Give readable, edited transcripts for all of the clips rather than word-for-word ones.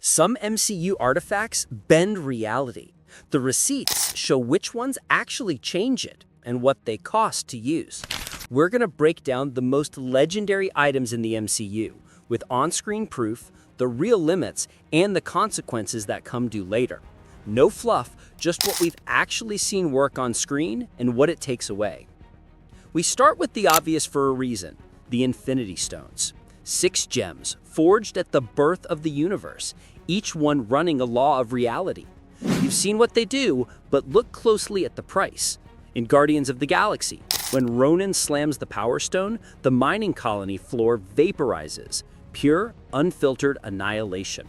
Some MCU artifacts bend reality. The receipts show which ones actually change it and what they cost to use. We're going to break down the most legendary items in the MCU, with on-screen proof, the real limits, and the consequences that come due later. No fluff, just what we've actually seen work on screen and what it takes away. We start with the obvious for a reason, the Infinity Stones. 6 gems, forged at the birth of the universe, each one running a law of reality. You've seen what they do, but look closely at the price. In Guardians of the Galaxy, when Ronan slams the Power Stone, the mining colony floor vaporizes. Pure, unfiltered annihilation.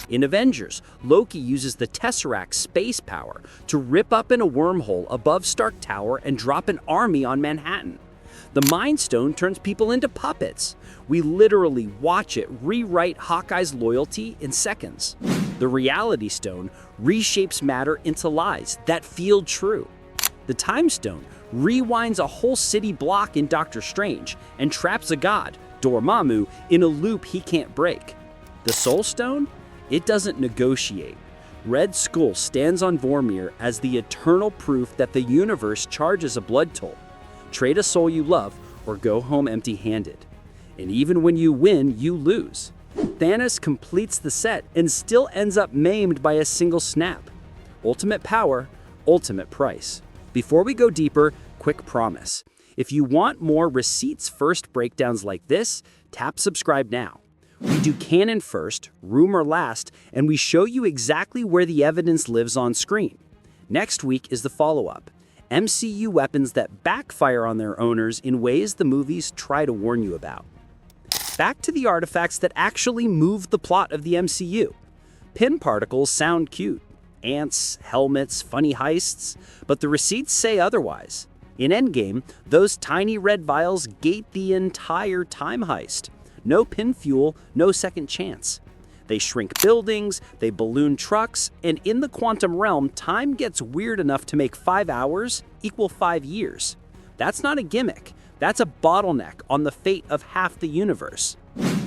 In Avengers, Loki uses the Tesseract space power to rip up in a wormhole above Stark Tower and drop an army on Manhattan. The Mind Stone turns people into puppets. We literally watch it rewrite Hawkeye's loyalty in seconds. The Reality Stone reshapes matter into lies that feel true. The Time Stone rewinds a whole city block in Doctor Strange and traps a god, Dormammu, in a loop he can't break. The Soul Stone? It doesn't negotiate. Red Skull stands on Vormir as the eternal proof that the universe charges a blood toll. Trade a soul you love or go home empty-handed. And even when you win, you lose. Thanos completes the set and still ends up maimed by a single snap. Ultimate power, ultimate price. Before we go deeper, quick promise. If you want more receipts first breakdowns like this, tap subscribe now. We do canon first, rumor last, and we show you exactly where the evidence lives on screen. Next week is the follow-up. MCU weapons that backfire on their owners in ways the movies try to warn you about. Back to the artifacts that actually move the plot of the MCU. Pym Particles sound cute. Ants, helmets, funny heists, but the receipts say otherwise. In Endgame, those tiny red vials gate the entire time heist. No pin fuel, no second chance. They shrink buildings, they balloon trucks, and in the quantum realm, time gets weird enough to make 5 hours equal 5 years. That's not a gimmick. That's a bottleneck on the fate of half the universe.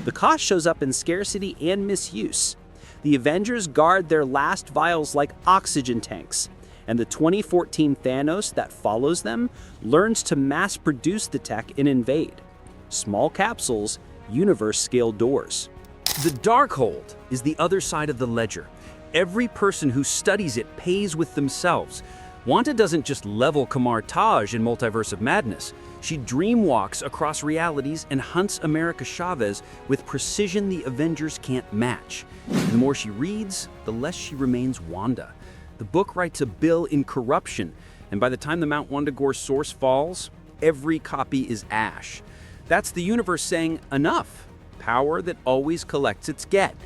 The cost shows up in scarcity and misuse. The Avengers guard their last vials like oxygen tanks, and the 2014 Thanos that follows them learns to mass-produce the tech and invade. Small capsules, universe-scale doors. The Darkhold is the other side of the ledger. Every person who studies it pays with themselves. Wanda doesn't just level Kamar-Taj in Multiverse of Madness. She dreamwalks across realities and hunts America Chavez with precision the Avengers can't match. And the more she reads, the less she remains Wanda. The book writes a bill in corruption, and by the time the Mount Wundagore source falls, every copy is ash. That's the universe saying, enough. Power that always collects its get.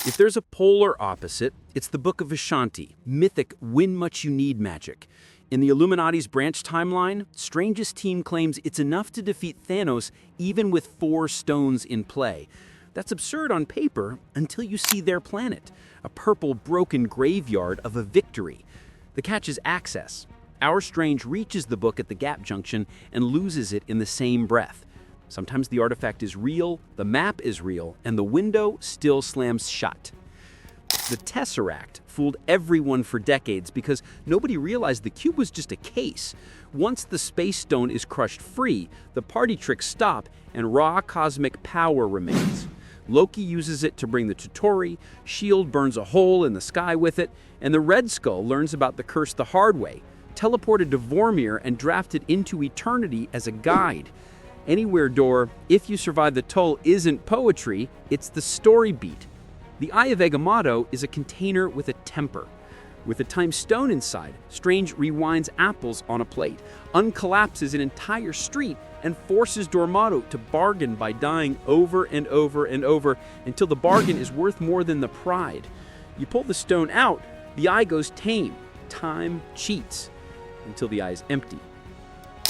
If there's a polar opposite, it's the Book of Vishanti, mythic win much you need magic. In the Illuminati's branch timeline, Strange's team claims it's enough to defeat Thanos even with 4 stones in play. That's absurd on paper until you see their planet, a purple broken graveyard of a victory. The catch is access. Our Strange reaches the book at the gap junction and loses it in the same breath. Sometimes the artifact is real, the map is real, and the window still slams shut. The Tesseract fooled everyone for decades because nobody realized the cube was just a case. Once the Space Stone is crushed free, the party tricks stop and raw cosmic power remains. Loki uses it to bring the Tutori, S.H.I.E.L.D. burns a hole in the sky with it, and the Red Skull learns about the curse the hard way, teleported to Vormir and drafted into eternity as a guide. Anywhere door, if you survive the toll, isn't poetry, it's the story beat. The Eye of Agamotto is a container with a temper. With a time stone inside, Strange rewinds apples on a plate, uncollapses an entire street, and forces Dormammu to bargain by dying over and over and over until the bargain is worth more than the pride. You pull the stone out, the eye goes tame. Time cheats until the eye is empty.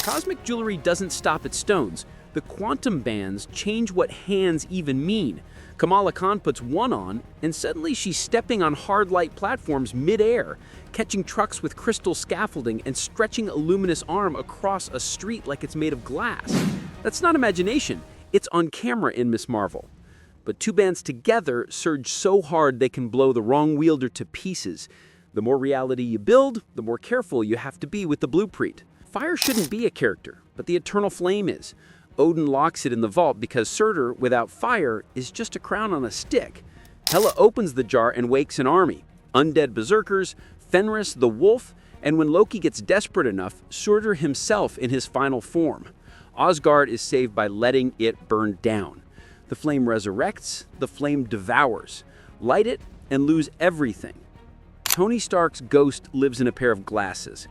Cosmic jewelry doesn't stop at stones. The quantum bands change what hands even mean. Kamala Khan puts one on, and suddenly she's stepping on hard light platforms mid-air, catching trucks with crystal scaffolding and stretching a luminous arm across a street like it's made of glass. That's not imagination. It's on camera in Ms. Marvel. but two bands together surge so hard they can blow the wrong wielder to pieces. The more reality you build, the more careful you have to be with the blueprint. Fire shouldn't be a character, but the eternal flame is. Odin locks it in the vault because Surtur, without fire, is just a crown on a stick. Hela opens the jar and wakes an army. Undead berserkers, Fenris the wolf, and when Loki gets desperate enough, Surtur himself in his final form. Asgard is saved by letting it burn down. The flame resurrects, the flame devours. Light it and lose everything. Tony Stark's ghost lives in a pair of glasses.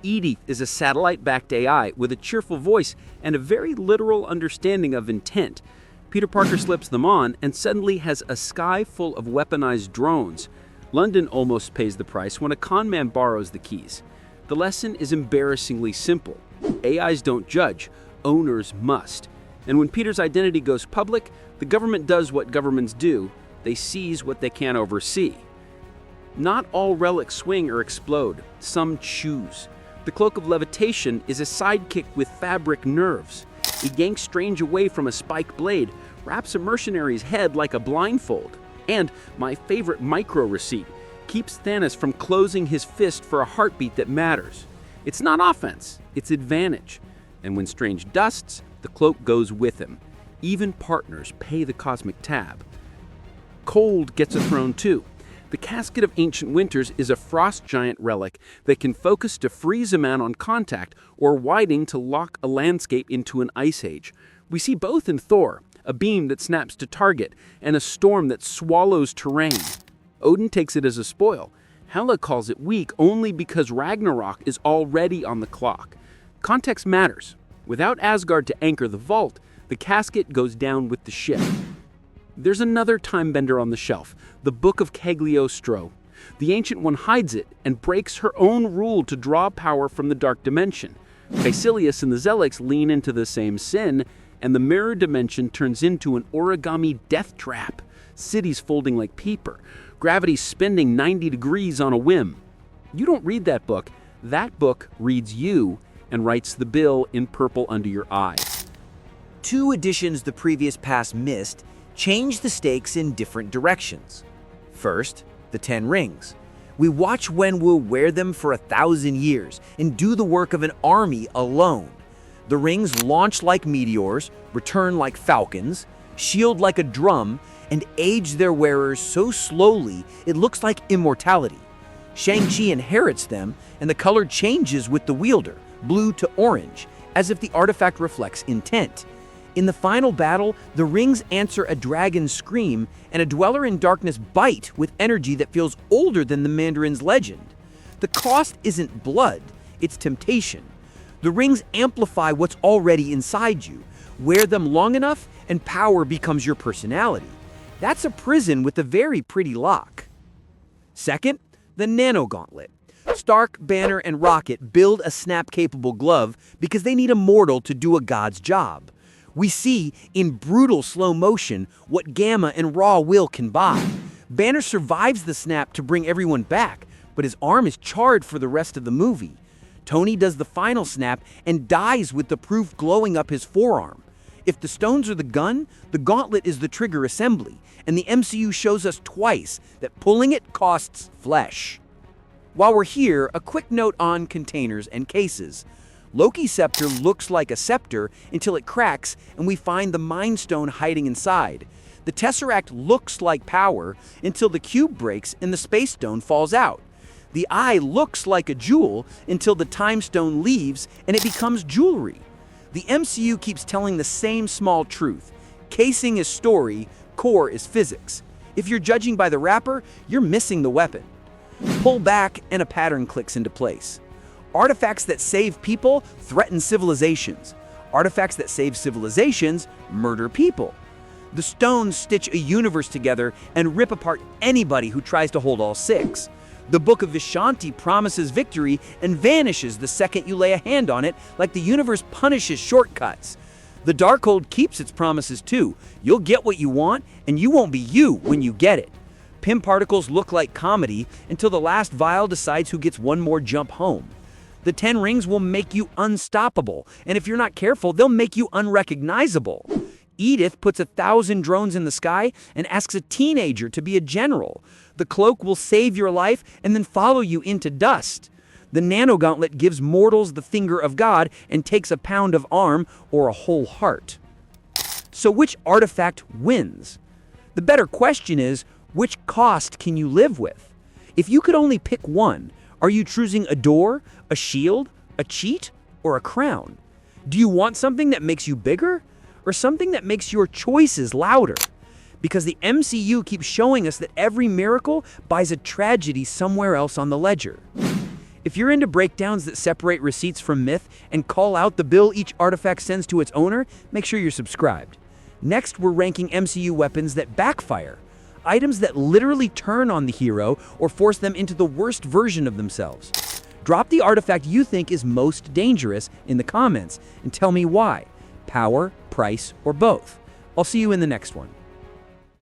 E.D.I.T.H is a satellite-backed AI with a cheerful voice and a very literal understanding of intent. Peter Parker slips them on and suddenly has a sky full of weaponized drones. London almost pays the price when a con man borrows the keys. The lesson is embarrassingly simple. AIs don't judge, owners must. And when Peter's identity goes public, the government does what governments do. They seize what they can't oversee. Not all relics swing or explode. Some choose. The Cloak of Levitation is a sidekick with fabric nerves. He yanks Strange away from a spike blade, wraps a mercenary's head like a blindfold. And, my favorite micro-receipt, keeps Thanos from closing his fist for a heartbeat that matters. It's not offense, it's advantage. And when Strange dusts, the cloak goes with him. Even partners pay the cosmic tab. Cold gets a throne too. The Casket of Ancient Winters is a frost giant relic that can focus to freeze a man on contact or widen to lock a landscape into an ice age. We see both in Thor, a beam that snaps to target, and a storm that swallows terrain. Odin takes it as a spoil. Hela calls it weak only because Ragnarok is already on the clock. Context matters. Without Asgard to anchor the vault, the casket goes down with the ship. There's another time-bender on the shelf, the Book of Cagliostro. The Ancient One hides it and breaks her own rule to draw power from the dark dimension. Caecilius and the Relics lean into the same sin, and the mirror dimension turns into an origami death trap. Cities folding like paper, gravity spinning 90 degrees on a whim. You don't read that book reads you and writes the bill in purple under your eye. Two editions the previous pass missed change the stakes in different directions. First, the 10 rings. We watch Wenwu wear them for 1,000 years and do the work of an army alone. The rings launch like meteors, return like falcons, shield like a drum, and age their wearers so slowly it looks like immortality. Shang-Chi inherits them, and the color changes with the wielder, blue to orange, as if the artifact reflects intent. In the final battle, the rings answer a dragon's scream, and a Dweller in Darkness bite with energy that feels older than the Mandarin's legend. The cost isn't blood, it's temptation. The rings amplify what's already inside you. Wear them long enough, and power becomes your personality. That's a prison with a very pretty lock. Second, the Nano Gauntlet. Stark, Banner, and Rocket build a snap-capable glove because they need a mortal to do a god's job. We see, in brutal slow motion, what Gamma and Raw Will can buy. Banner survives the snap to bring everyone back, but his arm is charred for the rest of the movie. Tony does the final snap and dies with the proof glowing up his forearm. If the stones are the gun, the gauntlet is the trigger assembly, and the MCU shows us twice that pulling it costs flesh. While we're here, a quick note on containers and cases. Loki's scepter looks like a scepter until it cracks and we find the Mind Stone hiding inside. The Tesseract looks like power until the cube breaks and the Space Stone falls out. The eye looks like a jewel until the Time Stone leaves and it becomes jewelry. The MCU keeps telling the same small truth. Casing is story, core is physics. If you're judging by the wrapper, you're missing the weapon. Pull back and a pattern clicks into place. Artifacts that save people threaten civilizations. Artifacts that save civilizations murder people. The stones stitch a universe together and rip apart anybody who tries to hold all six. The Book of Vishanti promises victory and vanishes the second you lay a hand on it, like the universe punishes shortcuts. The Darkhold keeps its promises too. You'll get what you want, and you won't be you when you get it. Pym Particles look like comedy until the last vial decides who gets one more jump home. The 10 rings will make you unstoppable, and if you're not careful, they'll make you unrecognizable. E.D.I.T.H puts 1,000 drones in the sky and asks a teenager to be a general. The cloak will save your life and then follow you into dust. The Nano Gauntlet gives mortals the finger of God and takes a pound of arm or a whole heart. So which artifact wins? The better question is, which cost can you live with? If you could only pick one, are you choosing a door, a shield, a cheat, or a crown? Do you want something that makes you bigger, or something that makes your choices louder? Because the MCU keeps showing us that every miracle buys a tragedy somewhere else on the ledger. If you're into breakdowns that separate receipts from myth and call out the bill each artifact sends to its owner, make sure you're subscribed. Next, we're ranking MCU weapons that backfire. Items that literally turn on the hero or force them into the worst version of themselves. Drop the artifact you think is most dangerous in the comments and tell me why. Power, price, or both. I'll see you in the next one.